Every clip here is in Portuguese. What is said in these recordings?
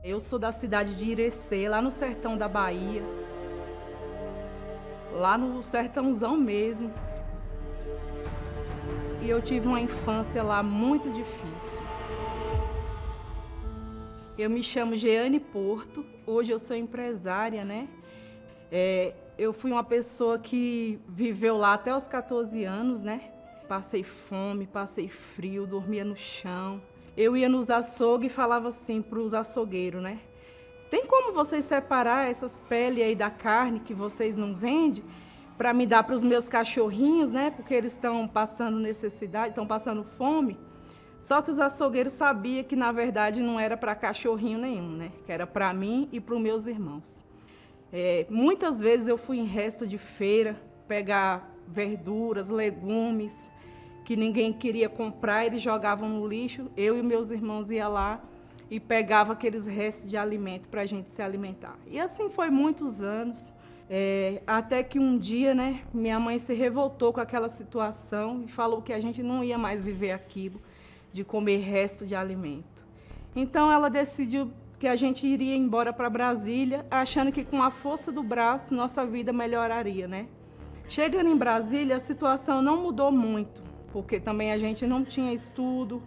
Eu sou da cidade de Irecê, lá no sertão da Bahia, lá no sertãozão mesmo. E eu tive uma infância lá muito difícil. Eu me chamo Jeane Porto, hoje eu sou empresária, né? Eu fui uma pessoa que viveu lá até os 14 anos, né? Passei fome, passei frio, dormia no chão. Eu ia nos açougues e falava assim para os açougueiros, né? Tem como vocês separar essas peles aí da carne que vocês não vendem para me dar para os meus cachorrinhos, né? Porque eles estão passando necessidade, estão passando fome. Só que os açougueiros sabiam que, na verdade, não era para cachorrinho nenhum, né? Que era para mim e para os meus irmãos. Muitas vezes eu fui em resto de feira pegar verduras, legumes, que ninguém queria comprar, eles jogavam no lixo. Eu e meus irmãos iam lá e pegava aqueles restos de alimento para a gente se alimentar. E assim foi muitos anos, até que um dia, né, minha mãe se revoltou com aquela situação e falou que a gente não ia mais viver aquilo, de comer resto de alimento. Então ela decidiu que a gente iria embora para Brasília, achando que com a força do braço nossa vida melhoraria, né? Chegando em Brasília, a situação não mudou muito, porque também a gente não tinha estudo,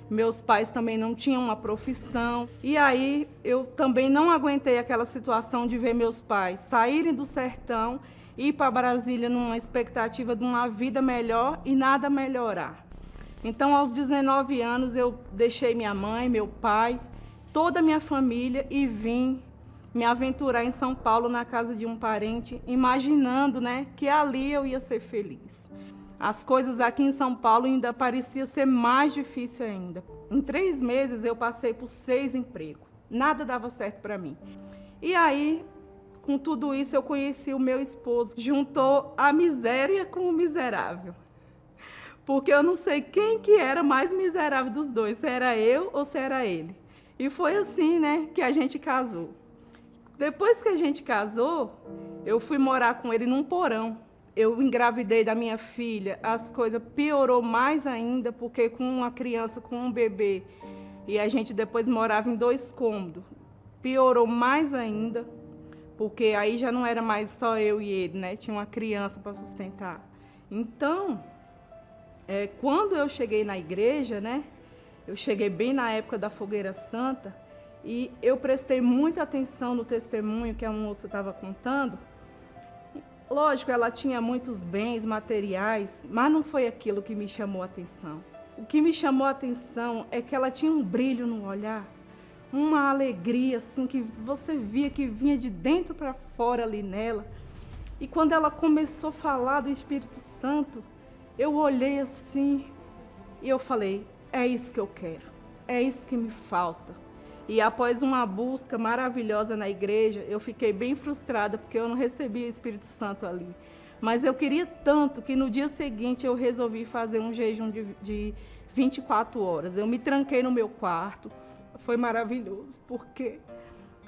meus pais também não tinham uma profissão. E aí eu também não aguentei aquela situação de ver meus pais saírem do sertão e ir para Brasília numa expectativa de uma vida melhor e nada melhorar. Então, aos 19 anos, eu deixei minha mãe, meu pai, toda a minha família e vim me aventurar em São Paulo, na casa de um parente, imaginando, né, que ali eu ia ser feliz. As coisas aqui em São Paulo ainda pareciam ser mais difícil ainda. Em 3 meses, eu passei por 6 empregos. Nada dava certo para mim. E aí, com tudo isso, eu conheci o meu esposo. Juntou a miséria com o miserável. Porque eu não sei quem que era mais miserável dos dois, se era eu ou se era ele. E foi assim, né, que a gente casou. Depois que a gente casou, eu fui morar com ele num porão. Eu engravidei da minha filha, as coisas piorou mais ainda, porque com uma criança, com um bebê, e a gente depois morava em 2 cômodos. Piorou mais ainda, porque aí já não era mais só eu e ele, né, tinha uma criança para sustentar. Então, quando eu cheguei na igreja, né, eu cheguei bem na época da Fogueira Santa e eu prestei muita atenção no testemunho que a moça estava contando. Lógico, ela tinha muitos bens materiais, mas não foi aquilo que me chamou a atenção. O que me chamou a atenção é que ela tinha um brilho no olhar, uma alegria assim que você via que vinha de dentro para fora ali nela. E quando ela começou a falar do Espírito Santo, eu olhei assim e eu falei, é isso que eu quero, é isso que me falta. E após uma busca maravilhosa na igreja, eu fiquei bem frustrada porque eu não recebi o Espírito Santo ali. Mas eu queria tanto que no dia seguinte eu resolvi fazer um jejum de 24 horas. Eu me tranquei no meu quarto, foi maravilhoso porque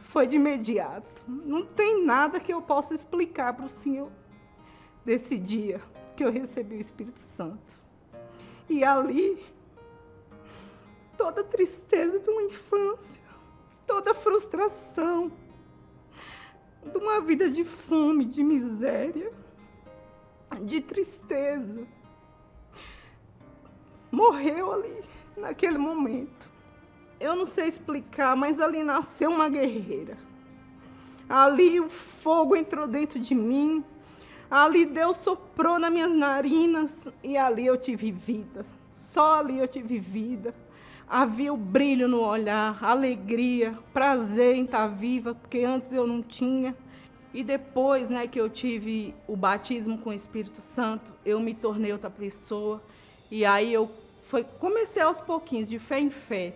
foi de imediato. Não tem nada que eu possa explicar para o Senhor desse dia que eu recebi o Espírito Santo. E ali, toda tristeza de uma infância, toda frustração de uma vida de fome, de miséria, de tristeza, morreu ali, naquele momento. Eu não sei explicar, mas ali nasceu uma guerreira. Ali o fogo entrou dentro de mim. Ali Deus soprou nas minhas narinas e ali eu tive vida. Só ali eu tive vida. Havia o brilho no olhar, alegria, prazer em estar viva, porque antes eu não tinha. E depois, né, que eu tive o batismo com o Espírito Santo, eu me tornei outra pessoa. E aí comecei aos pouquinhos, de fé em fé.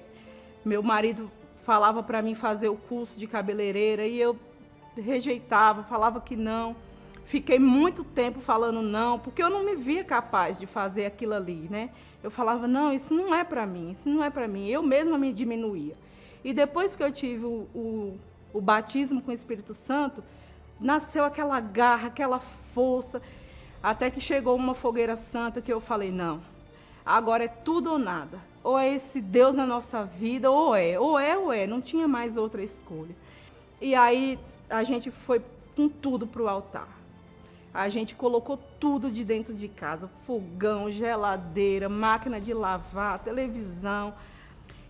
Meu marido falava para mim fazer o curso de cabeleireira e eu rejeitava, falava que não. Fiquei muito tempo falando não, porque eu não me via capaz de fazer aquilo ali, né? Eu falava, não, isso não é para mim, isso não é para mim. Eu mesma me diminuía. E depois que eu tive o batismo com o Espírito Santo, nasceu aquela garra, aquela força, até que chegou uma fogueira santa que eu falei, não, Agora é tudo ou nada. Ou é esse Deus na nossa vida, ou é. Não tinha mais outra escolha. E aí a gente foi com tudo para o altar. A gente colocou tudo de dentro de casa, fogão, geladeira, máquina de lavar, televisão.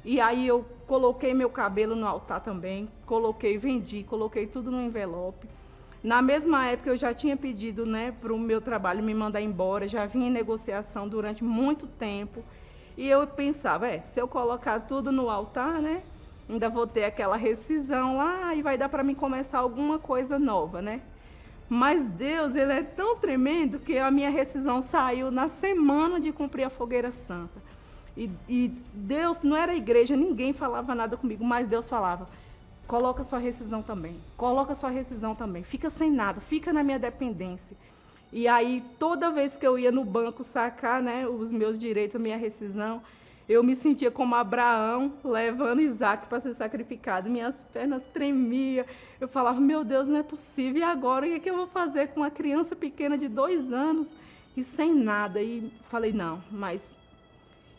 E aí eu coloquei meu cabelo no altar também, vendi, coloquei tudo no envelope. Na mesma época eu já tinha pedido, né, para o meu trabalho me mandar embora, já vinha em negociação durante muito tempo. E eu pensava, se eu colocar tudo no altar, né, ainda vou ter aquela rescisão lá e vai dar para mim começar alguma coisa nova, né? Mas Deus, Ele é tão tremendo que a minha rescisão saiu na semana de cumprir a fogueira santa. E Deus, não era igreja, ninguém falava nada comigo, mas Deus falava, coloca sua rescisão também, fica sem nada, fica na minha dependência. E aí, toda vez que eu ia no banco sacar, né, os meus direitos, a minha rescisão, eu me sentia como Abraão levando Isaac para ser sacrificado. Minhas pernas tremiam. Eu falava, meu Deus, não é possível. E agora, o que é que eu vou fazer com uma criança pequena de 2 anos e sem nada? E falei, não, mas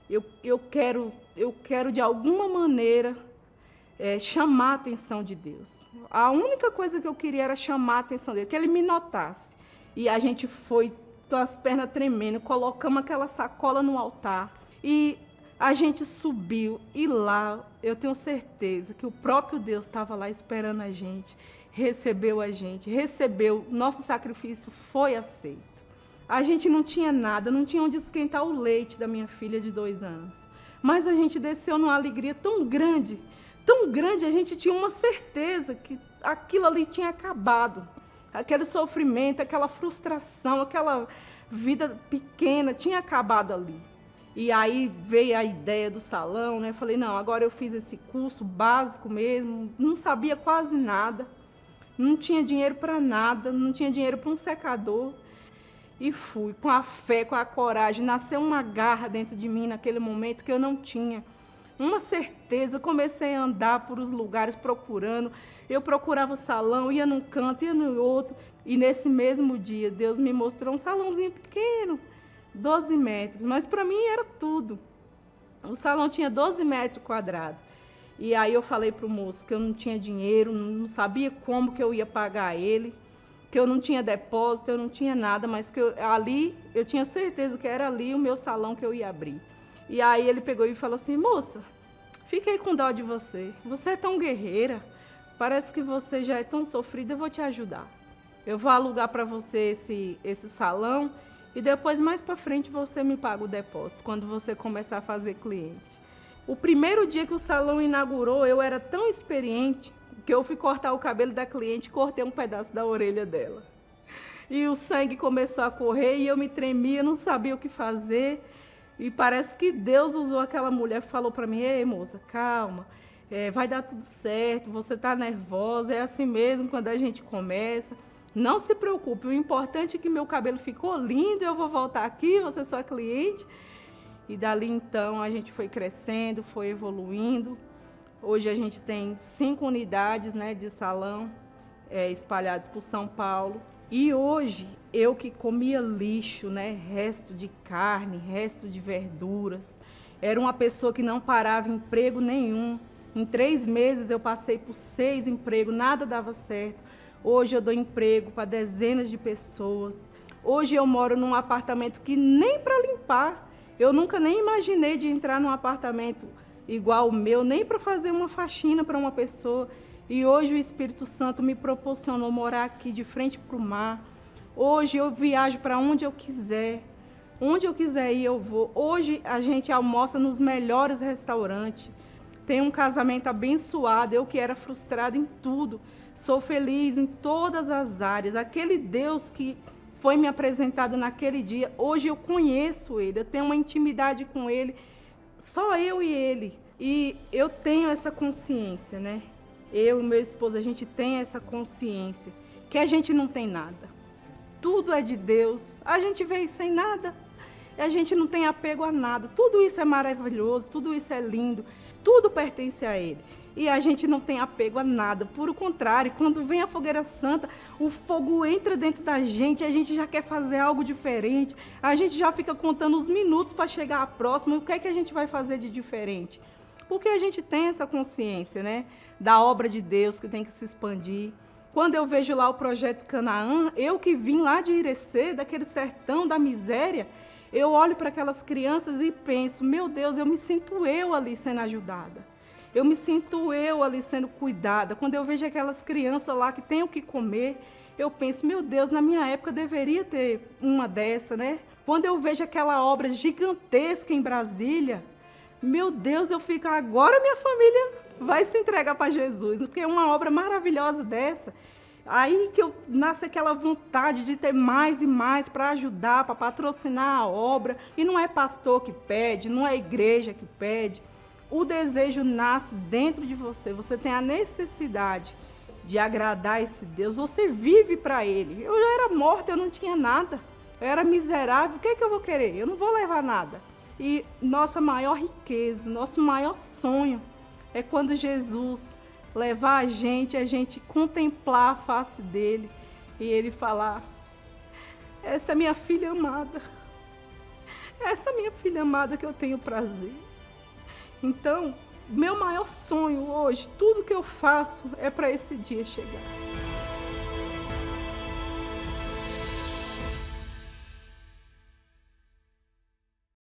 eu quero de alguma maneira chamar a atenção de Deus. A única coisa que eu queria era chamar a atenção dele, que ele me notasse. E a gente foi com as pernas tremendo, colocamos aquela sacola no altar e a gente subiu. E lá eu tenho certeza que o próprio Deus estava lá esperando a gente, recebeu, nosso sacrifício foi aceito. A gente não tinha nada, não tinha onde esquentar o leite da minha filha de 2 anos. Mas a gente desceu numa alegria tão grande, a gente tinha uma certeza que aquilo ali tinha acabado. Aquele sofrimento, aquela frustração, aquela vida pequena tinha acabado ali. E aí veio a ideia do salão, né? Falei, não, agora eu fiz esse curso básico mesmo, não sabia quase nada, não tinha dinheiro para nada, não tinha dinheiro para um secador. E fui, com a fé, com a coragem, nasceu uma garra dentro de mim naquele momento que eu não tinha. Uma certeza, comecei a andar por os lugares procurando. Eu procurava salão, ia num canto, ia no outro. E nesse mesmo dia, Deus me mostrou um salãozinho pequeno, 12 metros. Mas para mim era tudo. O salão tinha 12 metros quadrados. E aí eu falei para o moço que eu não tinha dinheiro, não sabia como que eu ia pagar ele, que eu não tinha depósito, eu não tinha nada, mas que ali, eu tinha certeza que era ali o meu salão que eu ia abrir. E aí ele pegou e falou assim, moça, fiquei com dó de você. Você é tão guerreira, parece que você já é tão sofrida, eu vou te ajudar. Eu vou alugar para você esse salão e depois, mais para frente, você me paga o depósito, quando você começar a fazer cliente. O primeiro dia que o salão inaugurou, eu era tão experiente que eu fui cortar o cabelo da cliente e cortei um pedaço da orelha dela. E o sangue começou a correr e eu me tremia, não sabia o que fazer. E parece que Deus usou aquela mulher e falou para mim, ei, moça, calma, vai dar tudo certo, você está nervosa, é assim mesmo quando a gente começa. Não se preocupe, o importante é que meu cabelo ficou lindo, eu vou voltar aqui, você é sua cliente. E dali então a gente foi crescendo, foi evoluindo. Hoje a gente tem 5 unidades, né, de salão espalhadas por São Paulo. E hoje, eu que comia lixo, né, resto de carne, resto de verduras, era uma pessoa que não parava em emprego nenhum. Em 3 meses eu passei por 6 empregos, nada dava certo. Hoje eu dou emprego para dezenas de pessoas. Hoje eu moro num apartamento que nem para limpar. Eu nunca nem imaginei de entrar num apartamento igual o meu, nem para fazer uma faxina para uma pessoa. E hoje o Espírito Santo me proporcionou morar aqui de frente para o mar. Hoje eu viajo para onde eu quiser. Onde eu quiser ir, eu vou. Hoje a gente almoça nos melhores restaurantes. Tenho um casamento abençoado. Eu que era frustrada em tudo. Sou feliz em todas as áreas. Aquele Deus que foi me apresentado naquele dia, hoje eu conheço Ele. Eu tenho uma intimidade com Ele. Só eu e Ele. E eu tenho essa consciência, né? Eu e meu esposo, a gente tem essa consciência que a gente não tem nada. Tudo é de Deus. A gente veio sem nada. A gente não tem apego a nada. Tudo isso é maravilhoso, tudo isso é lindo. Tudo pertence a Ele. E a gente não tem apego a nada, por o contrário, quando vem a fogueira santa, o fogo entra dentro da gente, a gente já quer fazer algo diferente, a gente já fica contando os minutos para chegar à próxima, o que é que a gente vai fazer de diferente? Porque a gente tem essa consciência, né, da obra de Deus que tem que se expandir. Quando eu vejo lá o projeto Canaã, eu que vim lá de Irecê, daquele sertão da miséria, eu olho para aquelas crianças e penso, meu Deus, eu me sinto eu ali sendo ajudada. Eu me sinto eu ali sendo cuidada. Quando eu vejo aquelas crianças lá que têm o que comer, eu penso, meu Deus, na minha época deveria ter uma dessa, né? Quando eu vejo aquela obra gigantesca em Brasília, meu Deus, eu fico, agora minha família vai se entregar para Jesus, porque é uma obra maravilhosa dessa. Aí que nasce aquela vontade de ter mais e mais para ajudar, para patrocinar a obra. E não é pastor que pede, não é igreja que pede. O desejo nasce dentro de você. Você tem a necessidade de agradar esse Deus. Você vive para Ele. Eu já era morta, eu não tinha nada. Eu era miserável. O que é que eu vou querer? Eu não vou levar nada. E nossa maior riqueza, nosso maior sonho é quando Jesus levar a gente contemplar a face dele e ele falar, essa é minha filha amada. Essa é minha filha amada que eu tenho prazer. Então, meu maior sonho hoje, tudo que eu faço é para esse dia chegar.